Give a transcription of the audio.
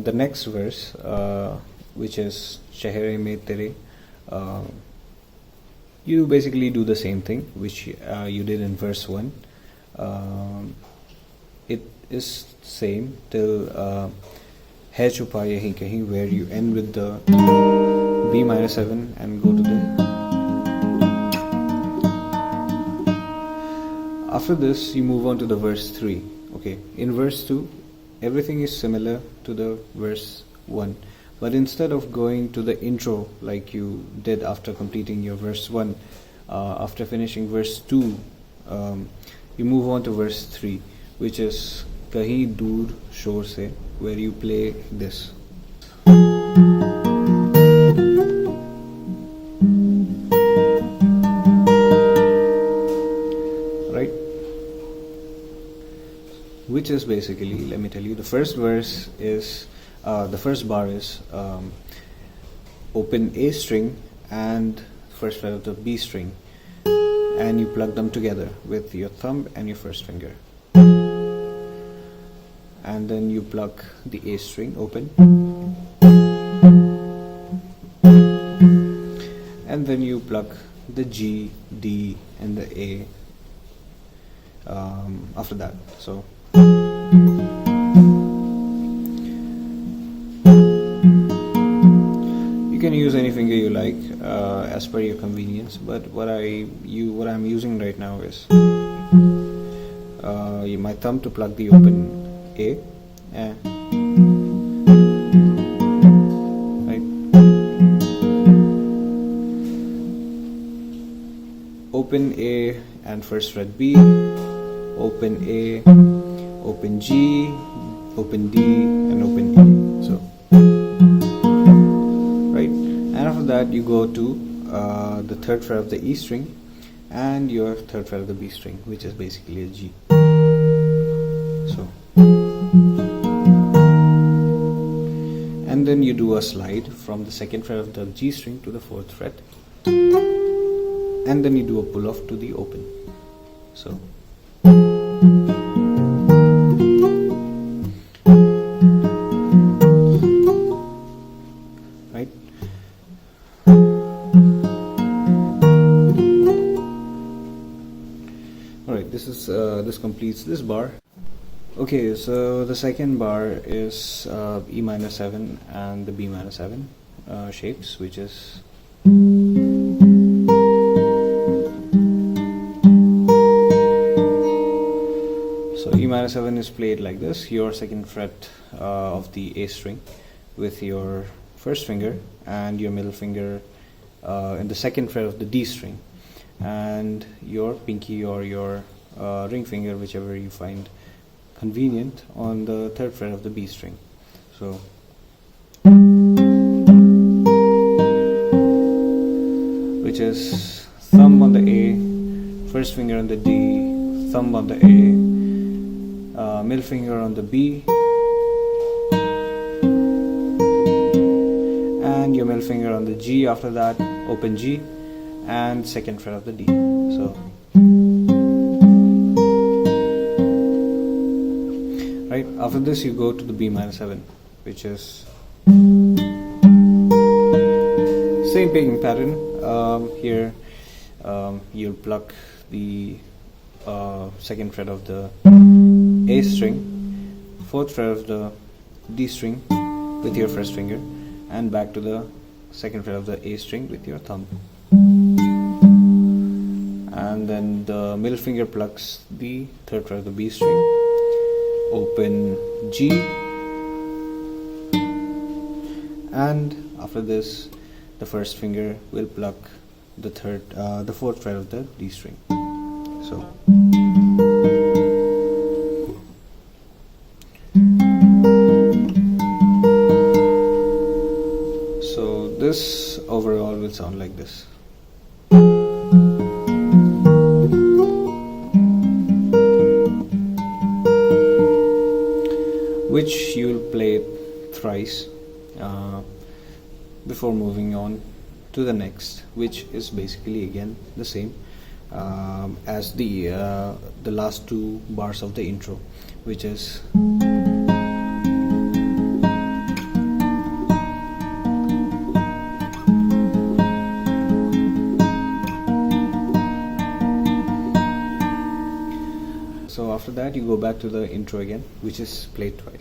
The next verse, which is Chehre Mein Tere, you basically do the same thing which you did in verse 1. It is same till Hai Chupa Yahi Kahi, where you end with the B minor 7 and go to the. After this you move on to the verse 3. Okay, in verse 2 everything is similar to the verse 1, but instead of going to the intro like you did after completing your verse 1, after finishing verse 2, you move on to verse 3, which is Kahi Dur Shor Se, where you play this. Right? Which is basically, let me tell you, the first verse is, the first bar is open A string and first fret of the B string, and you plug them together with your thumb and your first finger, and then you plug the A string open, and then you plug the G, D and the A after that. So you can use any finger you like as per your convenience, but what I'm using right now is my thumb to plug the open A, right? Open A and first fret B, open A, open G, open D and open E. So right, and after that you go to the third fret of the E string and your third fret of the B string, which is basically a G. So, and then you do a slide from the second fret of the G string to the fourth fret, and then you do a pull off to the open. So right. Alright, this completes this bar. Okay, so the second bar is E minor 7 and the B minor 7 shapes, which is E minor 7 is played like this: your second fret of the A string with your first finger and your middle finger in the second fret of the D string, and your pinky or your ring finger, whichever you find convenient, on the third fret of the B string. So which is thumb on the A, first finger on the D, thumb on the A, middle finger on the B, and your middle finger on the G. After that, open G and second fret of the D. So right, after this you go to the B minor 7, which is same picking pattern. Here you'll pluck the second fret of the A string, fourth fret of the D string with your first finger, and back to the second fret of the A string with your thumb, and then the middle finger plucks the third fret of the B string, open G, and after this the first finger will pluck the fourth fret of the D string. So this overall will sound like this. Which you will play thrice before moving on to the next, which is basically again the same as the last two bars of the intro, which is So after that you go back to the intro again, which is played twice.